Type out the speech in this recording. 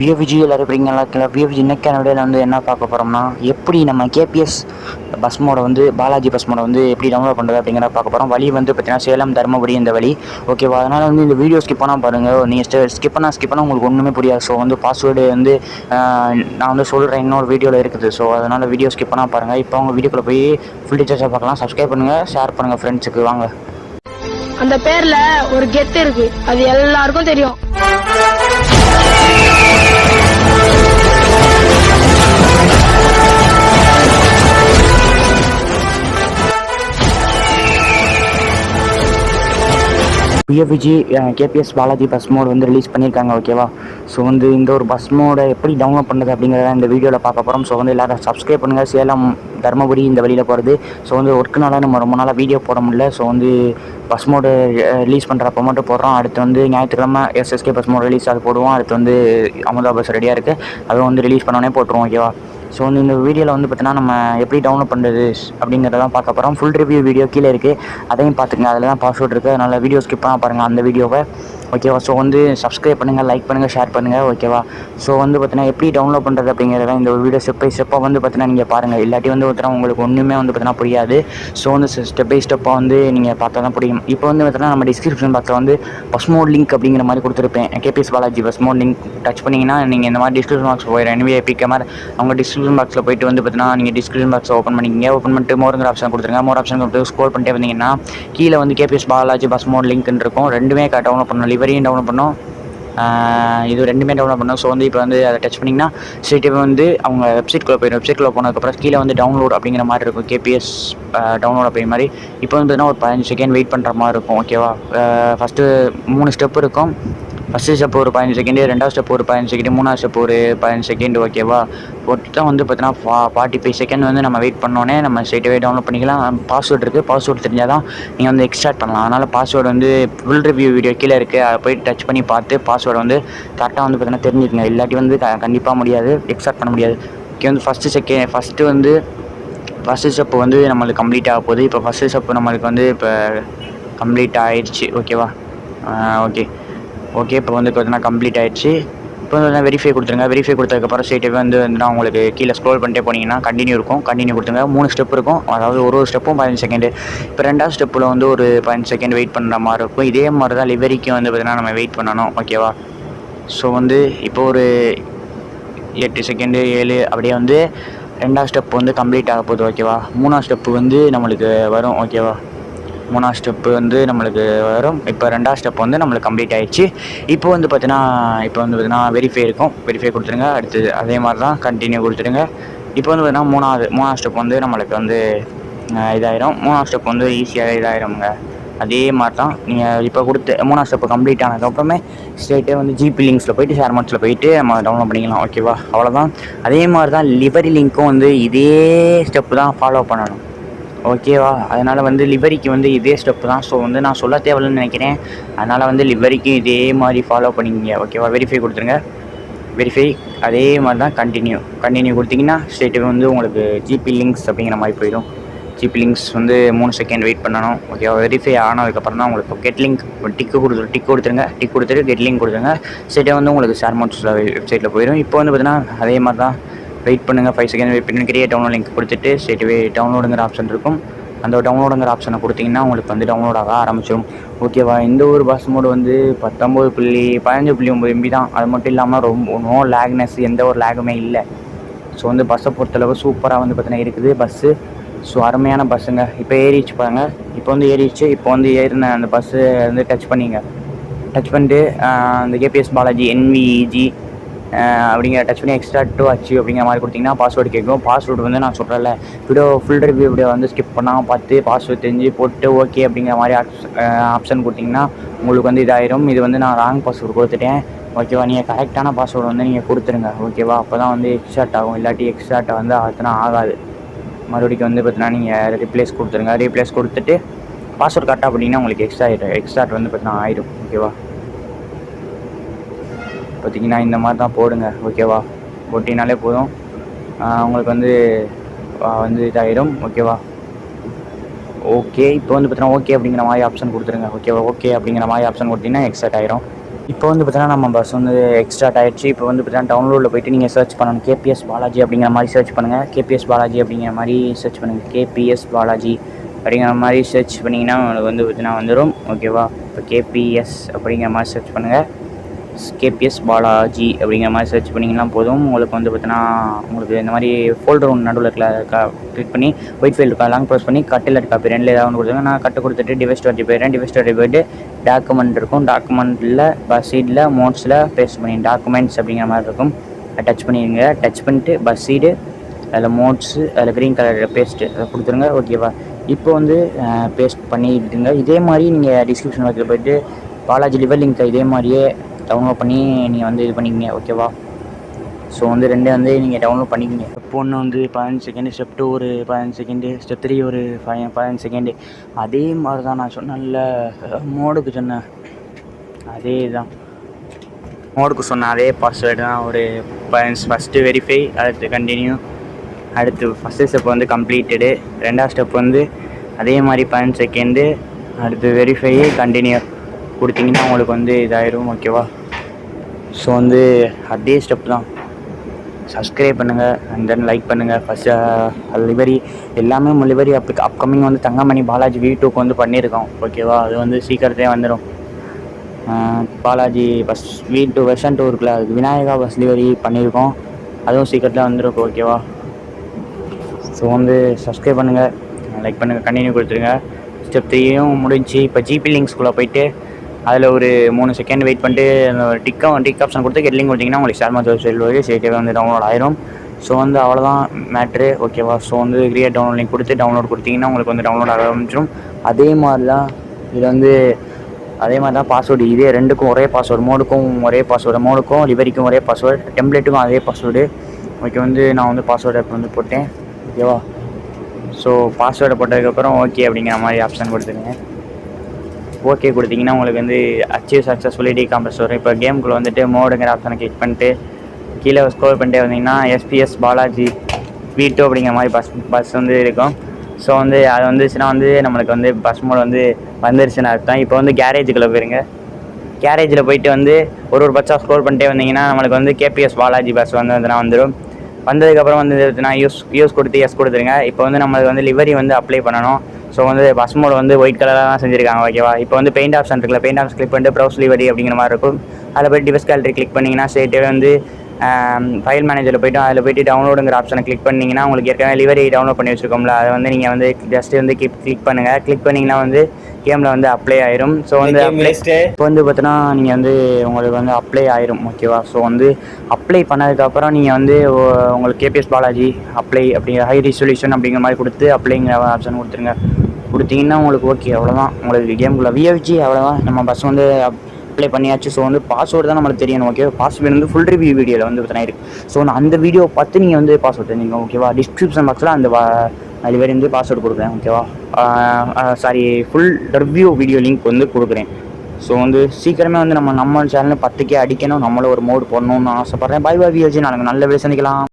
விஜி எல்லாரும் எப்படிங்களா இருக்கலாம். விஜி இன்னைக்கான வீடியோவில் வந்து என்ன பார்க்க போகிறோம்னா, எப்படி நம்ம கேபிஎஸ் பஸ் மோட வந்து பாலாஜி பஸ் மோட வந்து எப்படி டவுன்லோட் பண்ணுறது அப்படிங்கிறத பார்க்க போகிறோம். வழி வந்து பார்த்தீங்கன்னா சேலம் தருமபுரி இந்த வழி ஓகேவா. அதனால் வந்து இந்த வீடியோ ஸ்கிப் பண்ணால் பாருங்கள். நீங்கள் ஸ்கிப் பண்ணால் உங்களுக்கு ஒன்றுமே புரியாது. ஸோ வந்து பாஸ்வேர்டு வந்து நான் வந்து சொல்கிறேன், இன்னொரு வீடியோவில் இருக்குது. ஸோ அதனால் வீடியோ ஸ்கிப் பண்ணால் பாருங்கள். இப்போ அவங்க வீடியோக்குள்ளே போய் ஃபுல் டீச்சர்ஸாக பார்க்கலாம். சப்ஸ்கிரைப் பண்ணுங்கள், ஷேர் பண்ணுங்கள் ஃப்ரெண்ட்ஸுக்கு. வாங்க. அந்த பேர்ல ஒரு கெத்து இருக்கு, அது எல்லாருக்கும் தெரியும். விஜி கேபிஎஸ் பாலாஜி பஸ் மோட் வந்து ரிலீஸ் பண்ணியிருக்காங்க ஓகேவா. ஸோ வந்து இந்த ஒரு பஸ் மோடை எப்படி டவுன்லோட் பண்ணுறது அப்படிங்கிறத இந்த வீடியோவில் பார்க்க போகிறோம். ஸோ வந்து எல்லோரும் சப்ஸ்கிரைப் பண்ணுங்கள். சேலம் தருமபுரி இந்த வழியில் போகிறது. ஸோ வந்து ஒர்க்குனால நம்ம ரொம்ப நாளாக வீடியோ போட முடியல. ஸோ வந்து பஸ் மோடு ரிலீஸ் பண்ணுறப்ப மட்டும் போடுறோம். அடுத்து வந்து ஞாயிற்றுக்கிழமை எஸ்எஸ்கே பஸ் மோட் ரிலீஸ் அது போடுவோம். அடுத்து வந்து அமுதா பஸ் ரெடியாக இருக்குது, அதுவும் வந்து ரிலீஸ் பண்ணோன்னே போட்டுருவோம் ஓகேவா. ஸோ வந்து இந்த வீடியோவில் வந்து பார்த்தீங்கன்னா நம்ம எப்படி டவுன்லோட் பண்ணுறது அப்படிங்கிறதான் பார்க்க போகிறோம். ஃபுல் ரிவ்யூ வீடியோ கீழே இருக்குது, அதையும் பார்த்துங்க. அதில் தான் பாஸ்வேர்ட் இருக்குது, அதனால் வீடியோ ஸ்கிப் பண்ணால் பாருங்கள் அந்த வீடியோவை ஓகேவா. ஸோ வந்து சப்ஸ்கிரைப் பண்ணுங்கள், லைக் பண்ணுங்கள், ஷேர் பண்ணுங்கள் ஓகேவா. ஸோ வந்து பார்த்தீங்கன்னா எப்படி டவுன்லோட் பண்ணுறது அப்படிங்கிறத இந்த ஒரு வீடியோ ஸ்டெப் பை ஸ்டெப்பாக வந்து பார்த்தீங்கன்னா நீங்கள் பாருங்கள். இல்லாட்டி வந்து பார்த்தீங்கன்னா உங்களுக்கு ஒன்றுமே வந்து பார்த்தீங்கன்னா புரியாது. ஸோ வந்து ஸ்டெப் பை ஸ்டெப்பாக வந்து நீங்கள் பார்த்தா தான் புரியும். இப்போ வந்து பார்த்தீங்கன்னா நம்ம டிஸ்கிரிப்ஷன் பாக்ஸில் வந்து பஸ் மோட் லிங்க் அப்படிங்கிற மாதிரி கொடுத்துருப்பேன். KPS Balaji bus mod link touch பண்ணிங்கன்னா நீங்கள் இந்த மாதிரி டிஸ்கிரிப்ஷன் பாக்ஸ் போயிடும். NVIP கேமரா அவங்க டிஸ்கிரிப்ஷன் பாக்ஸில் போய்ட்டு வந்து பார்த்தீங்கன்னா நீங்கள் டிஸ்கிரிப்ஷன் பாக்ஸை ஓப்பன் பண்ணிக்கிங்க. ஓப்பன் பண்ணிட்டு மோருங்கிற ஆப்ஷன் கொடுத்துருங்க. மோர் ஆப்ஷன் கொடுத்து ஸ்க்ரோல் பண்ணிட்டே வந்தீங்கன்னா கீழே வந்து கேபிஎஸ் பாலாஜி பஸ் மோட் லிங்க்னு இருக்கும். ரெண்டுமே டவுன்லோட் பண்ணணும், லிவரியும் டவுன்லோட் பண்ணணும், இது ரெண்டுமே டவுன்லோட் பண்ணணும். ஸோ வந்து இப்போ வந்து அதை டச் பண்ணிங்கன்னா ஸ்ட்ரெயிட்டாக வந்து அவங்க வெப்சைட்குள்ளே போயிடும். வெப்சைட்குள்ளே போனதுக்கப்புறம் கீழே வந்து டவுன்லோட் அப்படிங்கிற மாதிரி இருக்கும், கேபிஎஸ் டவுன்லோட் அப்படிங்கிற மாதிரி. இப்போ வந்து பார்த்தீங்கன்னா ஒரு 15 செகண்ட் வெயிட் பண்ணுற மாதிரி இருக்கும் ஓகேவா. ஃபஸ்ட்டு 3 ஸ்டெப் இருக்கும். ஃபஸ்ட்டு ஸ்டெப் ஒரு 15 செகண்டு, ரெண்டாவது ஸ்டெப் ஒரு 15 செகண்டு, மூணாவது ஸ்டெப் ஒரு 15 செகண்ட் ஓகேவா. மொத்தம் வந்து பார்த்தீங்கன்னா 45 செகண்ட் வந்து நம்ம வெயிட் பண்ணோன்னே நம்ம ஸ்ட்ரெயிட்டாகவே டவுன்லோட் பண்ணிக்கலாம். பாஸ்வேர்டு இருக்குது, பாஸ்வேர்டு தெரிஞ்சால் தான் நீங்கள் வந்து எக்ஸ்ட்ராக்ட் பண்ணலாம். அதனால் பாஸ்வேர்டு வந்து ஃபுல் ரிவ்யூ வீடியோ கீழே இருக்குது, அதை போய் டச் பண்ணி பார்த்து பாஸ்வேர்டு வந்து கரெக்டாக வந்து பார்த்தீங்கன்னா தெரிஞ்சுக்கங்க. இல்லாட்டி வந்து கண்டிப்பாக முடியாது, எக்ஸ்ட்ராக்ட் பண்ண முடியாது ஓகே. வந்து ஃபஸ்ட்டு ஸ்டெப் வந்து நம்மளுக்கு கம்ப்ளீட் ஆக போகுது. இப்போ ஃபஸ்ட்டு ஸ்டெப் நம்மளுக்கு வந்து இப்போ கம்ப்ளீட் ஆகிடுச்சு ஓகேவா. ஓகே இப்போ வந்து பார்த்தீங்கன்னா கம்ப்ளீட் ஆகிடுச்சு. இப்போ வந்து வெரிஃபை கொடுத்துருங்க. வெரிஃபை கொடுத்ததுக்கப்புறம் ஸ்ட்ரெயிட்டாகவே வந்து உங்களுக்கு கீழே ஸ்க்ரோல் பண்ணிட்டே போனீங்கன்னா கண்டினியூ இருக்கும். கண்டினியூ கொடுத்துருங்க. 3 ஸ்டெப் இருக்கும், அதாவது ஒரு ஸ்டெப்பும் 15 செகண்டு. இப்போ ரெண்டாவது ஸ்டெப்பில் வந்து ஒரு 15 செகண்ட் வெயிட் பண்ணுற மாதிரி இருக்கும். இதே மாதிரி தான் லிவரிக்கும் வந்து பார்த்தீங்கன்னா நம்ம வெயிட் பண்ணணும் ஓகேவா. ஸோ வந்து இப்போ ஒரு 8 செகண்டு 7 அப்படியே வந்து ரெண்டாவது ஸ்டெப் வந்து கம்ப்ளீட் ஆக போகுது ஓகேவா. மூணாவது ஸ்டெப்பு வந்து நம்மளுக்கு வரும் ஓகேவா. மூணாவது ஸ்டெப்பு வந்து நம்மளுக்கு வரும். இப்போ ரெண்டாவது ஸ்டெப் வந்து நம்மளுக்கு கம்ப்ளீட் ஆகிடுச்சு. இப்போ வந்து பார்த்தீங்கன்னா வெரிஃபை இருக்கும். வெரிஃபை கொடுத்துருங்க. அடுத்து அதே மாதிரி தான் கண்டினியூ கொடுத்துருங்க. இப்போ வந்து பார்த்தீங்கன்னா மூணாவது ஸ்டெப் வந்து நம்மளுக்கு வந்து இதாயிரும். மூணாவது ஸ்டெப் வந்து ஈஸியாக இதாயிருங்க. அதே மாதிரி தான் நீங்கள் இப்போ கொடுத்து மூணாவது ஸ்டெப்பு கம்ப்ளீட் ஆனதுக்கப்புறமே ஸ்ட்ரெயிட்டாக வந்து ஜிபி லிங்க்ஸில் போய்ட்டு ஷேர் மார்ட்ஸில் போய்ட்டு நம்ம டவுன்லோட் பண்ணிக்கலாம் ஓகேவா. அவ்வளோதான். அதே மாதிரி தான் லிவரி லிங்க்கும் வந்து இதே ஸ்டெப்பு தான் ஃபாலோ பண்ணணும் ஓகேவா. அதனால் வந்து லிவரிக்கு வந்து இதே ஸ்டெப்பு தான். ஸோ வந்து நான் சொல்ல தேவையில்லைன்னு நினைக்கிறேன். அதனால் வந்து லிவரிக்கும் இதே மாதிரி ஃபாலோ பண்ணிக்கிங்க ஓகேவா. வெரிஃபை கொடுத்துருங்க. வெரிஃபை அதே மாதிரி தான் கண்டினியூ கொடுத்தீங்கன்னா ஸ்ட்ரெயிட்டாக வந்து உங்களுக்கு ஜிபி லிங்க்ஸ் அப்படிங்கிற மாதிரி போயிடும். ஜிபி லிங்க்ஸ் வந்து 3 செகண்ட் வெயிட் பண்ணணும் ஓகேவா. வெரிஃபை ஆனதுக்கப்புறம் தான் உங்களுக்கு கெட் லிங்க் டிக் கொடுத்துருங்க. டிக் கொடுத்துட்டு கெட் லிங்க் கொடுத்துருங்க. ஸ்ட்ரெயிட்டாக வந்து உங்களுக்கு ஷேர் மார்ட்ஸ் வெப்சைட்டில் போயிடும். இப்போ வந்து பார்த்தீங்கன்னா அதே மாதிரி தான் வெயிட் பண்ணுங்கள். 5 செகண்ட் வெயிட் பண்ணி கிரியேட் டவுன்லோட் லிங்க் கொடுத்துட்டு ஸ்ட்ரெயிட்டாகவே டவுன்லோடுங்கிற ஆப்ஷன் இருக்கும். அந்த டவுன்லோடுங்கிற ஆப்ஷனை கொடுத்தீங்கன்னா உங்களுக்கு வந்து டவுன்லோட் ஆக ஆரம்பிச்சிடும் ஓகேவா. இந்த ஒரு பஸ் மோடு வந்து 15.9 MB தான். அது மட்டும் இல்லாமல் ரொம்ப நோ லேக்னஸ், எந்த ஒரு லேகுமே இல்லை. ஸோ வந்து பஸ்ஸை பொறுத்தளவு சூப்பராக வந்து பார்த்தீங்கன்னா இருக்குது பஸ்ஸு. ஸோ அருமையான பஸ்ஸுங்க. இப்போ ஏறிச்சு பாருங்கள். இப்போ வந்து ஏறிச்சு. இப்போ வந்து ஏறின அந்த பஸ்ஸு வந்து டச் பண்ணிட்டு அந்த கேபிஎஸ் பாலாஜி NVEG அப்படிங்கிற டச் பண்ணி எக்ஸ்ட்ரா 2 ஆச்சு அப்படிங்கிற மாதிரி கொடுத்தீங்கன்னா பாஸ்வேர்டு கேட்கும். பாஸ்வேர்டு வந்து நான் சொல்கிறேன்ல, ஃபுல் ரிவ்யூ வீடியோ வந்து ஸ்கிப் பண்ணாமல் பார்த்து பாஸ்வேர்டு தெரிஞ்சு போட்டு ஓகே அப்படிங்கிற மாதிரி ஆப்ஷன் கொடுத்தீங்கன்னா உங்களுக்கு வந்து இதாயிரும். இது வந்து நான் ராங் பாஸ்வேர்டு கொடுத்துட்டேன் ஓகேவா. நீங்கள் கரெக்டான பாஸ்வேர்டு வந்து நீங்கள் கொடுத்துருங்க ஓகேவா. அப்போ தான் வந்து எக்ஸ்ட்ராக்ட் ஆகும். இல்லாட்டி எக்ஸ்ட்ராக்ட் வந்து ஆச்சுன்னா ஆகாது. மறுபடியும் வந்து பார்த்தீங்கன்னா நீங்கள் ரீப்ளேஸ் கொடுத்துருங்க. ரீப்ளேஸ் கொடுத்துட்டு பாஸ்வேர்டு கரெக்டாக பண்ணிங்கன்னா உங்களுக்கு எக்ஸ்ட்ராக்ட் வந்து பார்த்தீங்கன்னா ஆயிடும் ஓகேவா. பார்த்திங்கன்னா இந்த மாதிரி தான் போடுங்க ஓகேவா. போட்டினாலே போதும், உங்களுக்கு வந்து இதாயிடும் ஓகேவா. ஓகே இப்போ வந்து பார்த்தீங்கன்னா ஓகே அப்படிங்கிற மாதிரி ஆப்ஷன் கொடுத்துருங்க ஓகேவா. ஓகே அப்படிங்கிற மாதிரி ஆப்ஷன் கொடுத்தீங்கன்னா எக்ஸ்ட்ராக்ட் ஆயிரும். இப்போ வந்து பார்த்தீங்கன்னா நம்ம பஸ் வந்து எக்ஸ்ட்ராட் ஆகிடுச்சு. இப்போ வந்து பார்த்தீங்கன்னா டவுன்லோடில் போய்ட்டு நீங்கள் சர்ச் பண்ணணும். கேபிஎஸ் பாலாஜி அப்படிங்கிற மாதிரி சர்ச் பண்ணுங்கள். கேபிஎஸ் பாலாஜி அப்படிங்கிற மாதிரி சர்ச் பண்ணுங்கள். கேபிஎஸ் பாலாஜி அப்படிங்கிற மாதிரி சர்ச் பண்ணிங்கன்னா உங்களுக்கு வந்து பார்த்தீங்கன்னா வந்துடும். ஓகேவா? இப்போ கேபிஎஸ் அப்படிங்கிற மாதிரி சர்ச் பண்ணுங்கள். கேபிஎஸ் பாலாஜி அப்படிங்கிற மாதிரி சர்ச் பண்ணிங்கன்னா போதும். உங்களுக்கு வந்து பார்த்தீங்கன்னா உங்களுக்கு இந்த மாதிரி ஃபோல்டர் ஒன்று நடுவில் கிளிக் பண்ணி ஒயிட் ஃபைல் இருக்கா லாங் ப்ரெஸ் பண்ணி கட்டில் இருக்கா அப்போ ரெண்டில் ஏதாவது ஒன்று கொடுத்துருங்க. நான் கட்டு கொடுத்துட்டு டிவைஸ் 20 போயிடுறேன். டிவைஸ் 20 போய்ட்டு டாக்குமெண்ட் இருக்கும். டாக்குமெண்ட்டில் பஸ் சீடில் மோட்ஸில் பேஸ்ட் பண்ணி டாக்குமெண்ட்ஸ் அப்படிங்கிற மாதிரி இருக்கும். டச் பண்ணிடுங்க. டச் பண்ணிட்டு பஸ் சீடு அதில் மோட்ஸு அதில் க்ரீன் கலர் பேஸ்ட்டு அதை கொடுத்துருங்க. ஓகேவா? இப்போ வந்து பேஸ்ட் பண்ணிவிடுங்க. இதே மாதிரி நீங்கள் டிஸ்கிரிப்ஷன் பாக்ஸில் போய்ட்டு பாலாஜி லிவர் லிங்க்கை இதே மாதிரியே டவுன்லோட் பண்ணி நீங்கள் வந்து இது பண்ணிக்கிங்க. ஓகேவா? ஸோ வந்து ரெண்டே வந்து நீங்கள் டவுன்லோட் பண்ணிக்கிங்க. ஸ்டெப் 1 வந்து 15 செகண்டு, ஸ்டெப் 2 ஒரு 15 செகண்டு, ஸ்டெப் 3 ஒரு 15 செகண்டு. அதே மாதிரி தான் நான் சொன்னேன்ல மோடுக்கு சொன்னேன், அதே தான் மோடுக்கு சொன்னேன் அதே பாஸ்வேர்டு தான். ஒரு 15 ஃபஸ்ட்டு வெரிஃபை, அடுத்து கண்டினியூ, அடுத்து ஃபஸ்ட்டு ஸ்டெப் வந்து கம்ப்ளீட்டடு, ரெண்டாவது ஸ்டெப் வந்து அதே மாதிரி 15 செகண்டு, அடுத்து வெரிஃபை கண்டினியூ கொடுத்தீங்கன்னா உங்களுக்கு வந்து இதாயிரும். ஓகேவா? ஸோ வந்து அதே ஸ்டெப் தான். சப்ஸ்கிரைப் பண்ணுங்கள் அண்ட் தென் லைக் பண்ணுங்கள். ஃபஸ்ட்டு லிவரி எல்லாமே லிவரி அப்கமிங் வந்து தங்கமணி பாலாஜி V2க்கு வந்து பண்ணியிருக்கோம். ஓகேவா? அது வந்து சீக்கிரத்தே வந்துடும். பாலாஜி பஸ் V2 வெர்ஷன் 2 இருக்குல்ல, அதுக்கு விநாயகா பஸ் லிவரி பண்ணியிருக்கோம். அதுவும் சீக்கிரத்தில் வந்துடும். ஓகேவா? ஸோ வந்து சப்ஸ்கிரைப் பண்ணுங்கள், லைக் பண்ணுங்கள், கண்டினியூ கொடுத்துருங்க. ஸ்டெப் 3யும் முடிஞ்சு. இப்போ ஜிபி லிங்க்ஸ்குள்ளே போய்ட்டு அதில் ஒரு 3 செகண்ட் வெயிட் பண்ணிட்டு அந்த டிக் ஆப்ஷன் கொடுத்து கெட் லிங்க் கொடுத்தீங்கன்னா உங்களுக்கு ஷேர் மார்க்கெட் வெப்சைட் சேர்த்தே வந்து டவுன்லோட் ஆயிரும். ஸோ வந்து அவ்வளோதான் மேட்ரு. ஓகேவா? ஸோ வந்து கிரியேட் டவுன்லோட் லிங்க் கொடுத்து டவுன்லோட் கொடுத்தீங்கன்னா உங்களுக்கு வந்து டவுன்லோட் ஆக ஆரம்பிச்சிடும். அதே மாதிரி தான் இது வந்து அதே மாதிரி தான் பாஸ்வேர்டு. இதே ரெண்டுக்கும் ஒரே பாஸ்வேர்டு, மோடுக்கும் ஒரே பாஸ்வேர்டு, மோடுக்கும் லிவரிக்கும் ஒரே பாஸ்வேர்டு, டெம்ப்ளேட்டுக்கும் அதே பாஸ்வேர்டு. ஓகே, வந்து நான் வந்து பாஸ்வேர்டை இப்போ வந்து போட்டேன். ஓகேவா? ஸோ பாஸ்வேர்டை போட்டதுக்கப்புறம் ஓகே அப்படிங்கிற மாதிரி ஆப்ஷன் கொடுத்துருங்க. ஓகே கொடுத்தீங்கன்னா உங்களுக்கு வந்து அச்சீவ் சக்ஸஸ்ஃபுல்லி டீகாம்ப்ரஸ் வரும். இப்போ கேமுக்குள்ளே வந்துட்டு மோடுங்கிற ஆப்ஷனை கிளிக் பண்ணிட்டு கீழே ஸ்க்ரோல் பண்ணிட்டே வந்தீங்கன்னா SPS பாலாஜி V2 அப்படிங்கிற மாதிரி பஸ் வந்து இருக்கும். ஸோ வந்து அது வந்துச்சுன்னா வந்து நம்மளுக்கு வந்து பஸ் மோடு வந்து வந்துருச்சுன்னு அர்த்தம். இப்போ வந்து கேரேஜுக்குள்ளே போயிருங்க. கேரேஜில் போயிட்டு வந்து ஒரு பஸ்ஸாக ஸ்க்ரோல் பண்ணிட்டே வந்தீங்கன்னா நம்மளுக்கு வந்து KPS பாலாஜி பஸ் வந்து வந்துடும். வந்ததுக்கப்புறம் வந்து நான் யூஸ் கொடுத்து எஸ் கொடுத்துருங்க. இப்போ வந்து நம்மளுக்கு வந்து லிவரி வந்து அப்ளை பண்ணணும். ஸோ வந்து பஸ் மோடு வந்து ஒயிட் கலராக தான் செஞ்சுருக்காங்க. ஓகேவா? இப்போ வந்து பெயிண்ட் ஆப்ஷன் இருக்குல்ல, பெயிண்ட் ஆப்ஷன் கிளிக் பண்ணிட்டு ப்ரௌஸ் லிவரி அப்படிங்கிற மாதிரி இருக்கும். அதில் போய்ட்டு டிவைஸ் கேலரி கிளிக் பண்ணிங்கன்னா ஸ்ட்ரெயிட்டாகவே வந்து ஃபைல் மேனேஜரில் போய்ட்டு அதில் போய்ட்டு டவுன்லோடுங்கிற ஆப்ஷனை கிளிக் பண்ணிங்கன்னா உங்களுக்கு ஏற்கனவே லிவரி டவுன்லோட் பண்ணி வச்சுருக்கோம்ல, அதை வந்து நீங்கள் வந்து ஜஸ்ட்டு வந்து கிளிக் பண்ணுங்கள். கிளிக் பண்ணிங்கன்னா வந்து கேமில் வந்து அப்ளை ஆயிரும். ஸோ வந்து இப்போ வந்து பார்த்தீங்கன்னா நீங்கள் வந்து உங்களுக்கு வந்து அப்ளை ஆயிரும். ஓகேவா? ஸோ வந்து அப்ளை பண்ணதுக்கப்புறம் நீங்கள் வந்து உங்களுக்கு KPS பாலாஜி அப்ளை அப்படிங்கிற ஹை ரெசல்யூஷன் அப்படிங்கிற மாதிரி கொடுத்து அப்ளைங்கிற ஆப்ஷன் கொடுத்துருங்க. கொடுத்தீங்கன்னா உங்களுக்கு ஓகே, அவ்வளோதான். உங்களுக்கு கேமுக்குள்ள VFG அவ்வளோதான். நம்ம பஸ் வந்து அப்ளை பண்ணியாச்சு. ஸோ வந்து பாஸ்வேர்டு தான் நம்மளுக்கு தெரியணும். ஓகே, பாஸ்வேர்டு வந்து ஃபுல் ரிவ்யூ வீடியோவில் வந்து பார்த்தீங்கன்னா இருக்குது. ஸோ நான் அந்த வீடியோ பார்த்து நீங்கள் வந்து பாஸ்வேர்டு தெரிஞ்சுங்க. ஓகேவா? டிஸ்கிரிப்ஷன் பாக்ஸில் அந்த லிவரி வந்து பாஸ்வேர்டு கொடுக்குறேன். ஓகேவா? Sorry, full review video link வந்து கொடுக்குறேன். ஸோ வந்து சீக்கிரமே வந்து நம்ம சேனலில் 10K அடிக்கணும், நம்மளும் ஒரு மோடு போடணும்னு ஆசைப்பட்றேன். பை பை VFG, நாளைக்கு நல்ல வேலை சந்திக்கலாம்.